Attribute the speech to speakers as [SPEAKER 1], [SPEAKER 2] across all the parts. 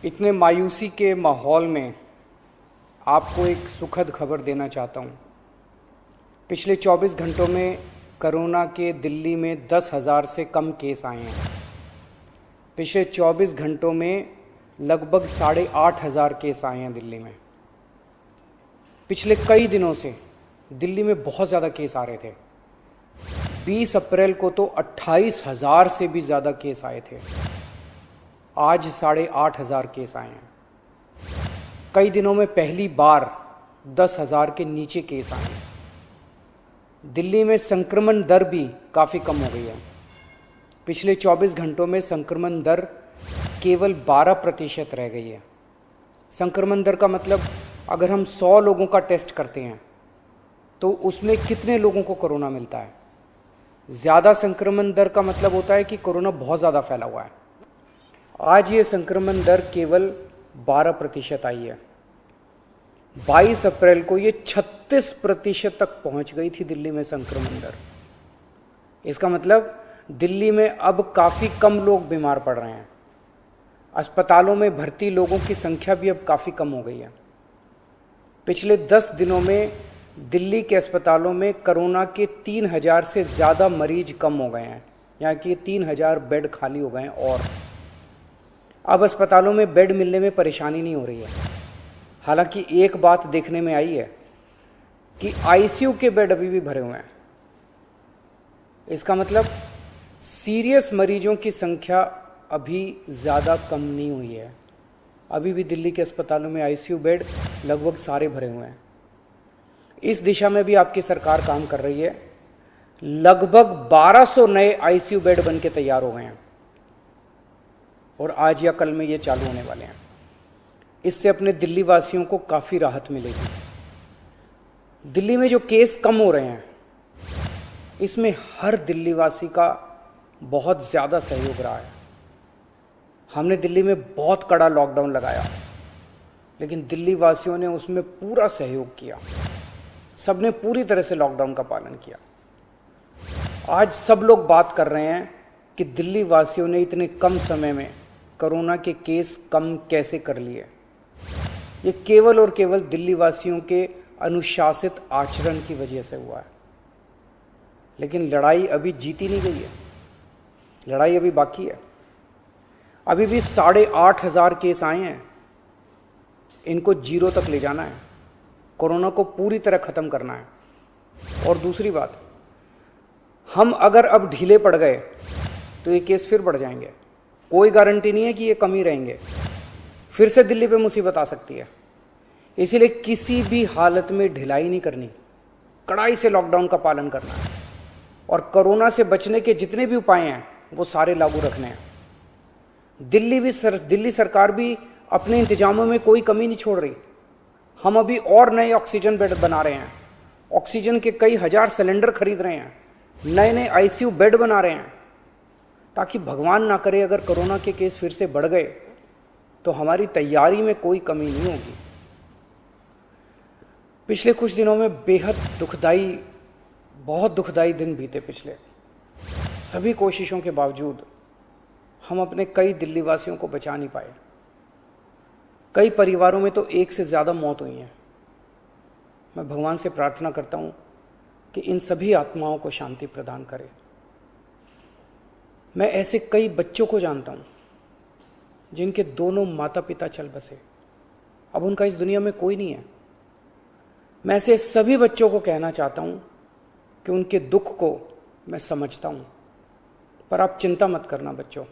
[SPEAKER 1] इतने मायूसी के माहौल में आपको एक सुखद खबर देना चाहता हूँ। पिछले 24 घंटों में कोरोना के दिल्ली में 10,000 से कम केस आए हैं। पिछले 24 घंटों में लगभग 8,500 केस आए हैं दिल्ली में। पिछले कई दिनों से दिल्ली में बहुत ज़्यादा केस आ रहे थे। 20 अप्रैल को तो 28,000 से भी ज़्यादा केस आए थे। आज 8,500 केस आए हैं। कई दिनों में पहली बार 10,000 के नीचे केस आए हैं। दिल्ली में संक्रमण दर भी काफ़ी कम हो गई है। पिछले 24 घंटों में संक्रमण दर केवल 12% रह गई है। संक्रमण दर का मतलब अगर हम 100 लोगों का टेस्ट करते हैं तो उसमें कितने लोगों को कोरोना मिलता है। ज़्यादा संक्रमण दर का मतलब होता है कि कोरोना बहुत ज़्यादा फैला हुआ है। आज ये संक्रमण दर केवल 12% आई है। 22 अप्रैल को ये 36% तक पहुंच गई थी दिल्ली में संक्रमण दर। इसका मतलब दिल्ली में अब काफ़ी कम लोग बीमार पड़ रहे हैं। अस्पतालों में भर्ती लोगों की संख्या भी अब काफ़ी कम हो गई है। पिछले 10 दिनों में दिल्ली के अस्पतालों में कोरोना के 3,000 से ज़्यादा मरीज कम हो गए हैं। यहाँ कि 3,000 बेड खाली हो गए हैं और अब अस्पतालों में बेड मिलने में परेशानी नहीं हो रही है। हालांकि एक बात देखने में आई है कि आईसीयू के बेड अभी भी भरे हुए हैं। इसका मतलब सीरियस मरीजों की संख्या अभी ज़्यादा कम नहीं हुई है। अभी भी दिल्ली के अस्पतालों में आईसीयू बेड लगभग सारे भरे हुए हैं। इस दिशा में भी आपकी सरकार काम कर रही है। लगभग 1200 नए आईसीयू बेड बन के तैयार हो गए हैं और आज या कल में ये चालू होने वाले हैं। इससे अपने दिल्ली वासियों को काफ़ी राहत मिलेगी। दिल्ली में जो केस कम हो रहे हैं इसमें हर दिल्ली वासी का बहुत ज़्यादा सहयोग रहा है। हमने दिल्ली में बहुत कड़ा लॉकडाउन लगाया लेकिन दिल्ली वासियों ने उसमें पूरा सहयोग किया। सबने पूरी तरह से लॉकडाउन का पालन किया। आज सब लोग बात कर रहे हैं कि दिल्ली वासियों ने इतने कम समय में कोरोना के केस कम कैसे कर लिए। ये केवल और केवल दिल्ली वासियों के अनुशासित आचरण की वजह से हुआ है। लेकिन लड़ाई अभी जीती नहीं गई है। लड़ाई अभी बाकी है। अभी भी 8,500 केस आए हैं। इनको 0 तक ले जाना है। कोरोना को पूरी तरह ख़त्म करना है। और दूसरी बात, हम अगर अब ढीले पड़ गए तो ये केस फिर बढ़ जाएंगे। कोई गारंटी नहीं है कि ये कम ही रहेंगे। फिर से दिल्ली पे मुसीबत आ सकती है। इसीलिए किसी भी हालत में ढिलाई नहीं करनी। कड़ाई से लॉकडाउन का पालन करना है और कोरोना से बचने के जितने भी उपाय हैं वो सारे लागू रखने हैं। दिल्ली सरकार भी अपने इंतजामों में कोई कमी नहीं छोड़ रही। हम अभी और नए ऑक्सीजन बेड बना रहे हैं। ऑक्सीजन के कई हजार सिलेंडर खरीद रहे हैं। नए नए आईसीयू बेड बना रहे हैं ताकि भगवान ना करे अगर कोरोना के केस फिर से बढ़ गए तो हमारी तैयारी में कोई कमी नहीं होगी। पिछले कुछ दिनों में बेहद दुखदाई, बहुत दुखदाई दिन बीते। पिछले सभी कोशिशों के बावजूद हम अपने कई दिल्ली वासियों को बचा नहीं पाए। कई परिवारों में तो एक से ज़्यादा मौत हुई हैं। मैं भगवान से प्रार्थना करता हूँ कि इन सभी आत्माओं को शांति प्रदान करे। मैं ऐसे कई बच्चों को जानता हूँ जिनके दोनों माता पिता चल बसे। अब उनका इस दुनिया में कोई नहीं है। मैं ऐसे सभी बच्चों को कहना चाहता हूँ कि उनके दुख को मैं समझता हूँ, पर आप चिंता मत करना बच्चों।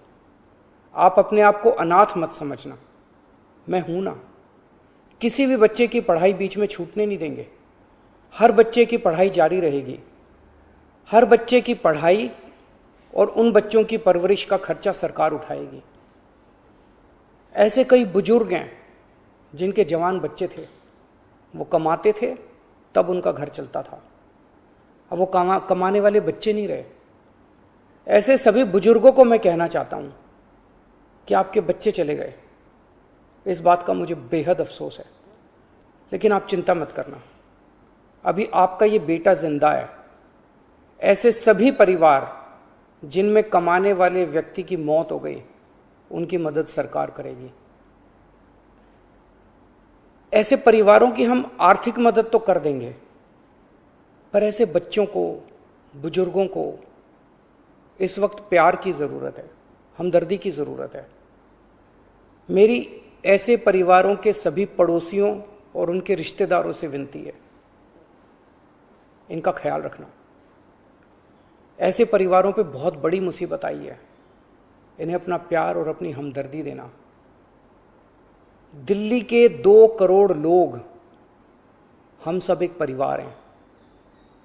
[SPEAKER 1] आप अपने आप को अनाथ मत समझना। मैं हूं ना। किसी भी बच्चे की पढ़ाई बीच में छूटने नहीं देंगे। हर बच्चे की पढ़ाई जारी रहेगी। हर बच्चे की पढ़ाई और उन बच्चों की परवरिश का खर्चा सरकार उठाएगी। ऐसे कई बुजुर्ग हैं जिनके जवान बच्चे थे, वो कमाते थे तब उनका घर चलता था। अब वो कमाने वाले बच्चे नहीं रहे। ऐसे सभी बुजुर्गों को मैं कहना चाहता हूं कि आपके बच्चे चले गए। इस बात का मुझे बेहद अफसोस है, लेकिन आप चिंता मत करना। अभी आपका ये बेटा जिंदा है। ऐसे सभी परिवार जिनमें कमाने वाले व्यक्ति की मौत हो गई, उनकी मदद सरकार करेगी। ऐसे परिवारों की हम आर्थिक मदद तो कर देंगे, पर ऐसे बच्चों को, बुजुर्गों को इस वक्त प्यार की ज़रूरत है, हमदर्दी की ज़रूरत है। मेरी ऐसे परिवारों के सभी पड़ोसियों और उनके रिश्तेदारों से विनती है, इनका ख्याल रखना। ऐसे परिवारों पे बहुत बड़ी मुसीबत आई है, इन्हें अपना प्यार और अपनी हमदर्दी देना। दिल्ली के 2 करोड़ लोग, हम सब एक परिवार हैं।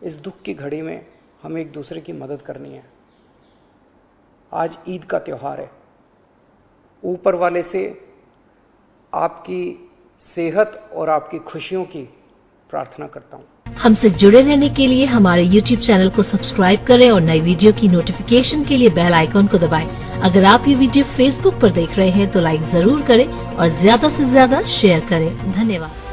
[SPEAKER 1] इस दुख की घड़ी में हमें एक दूसरे की मदद करनी है। आज ईद का त्यौहार है। ऊपर वाले से आपकी सेहत और आपकी खुशियों की प्रार्थना करता हूँ।
[SPEAKER 2] हमसे जुड़े रहने के लिए हमारे YouTube चैनल को सब्सक्राइब करें और नई वीडियो की नोटिफिकेशन के लिए बेल आइकॉन को दबाएं। अगर आप ये वीडियो Facebook पर देख रहे हैं तो लाइक जरूर करें और ज्यादा से ज्यादा शेयर करें। धन्यवाद।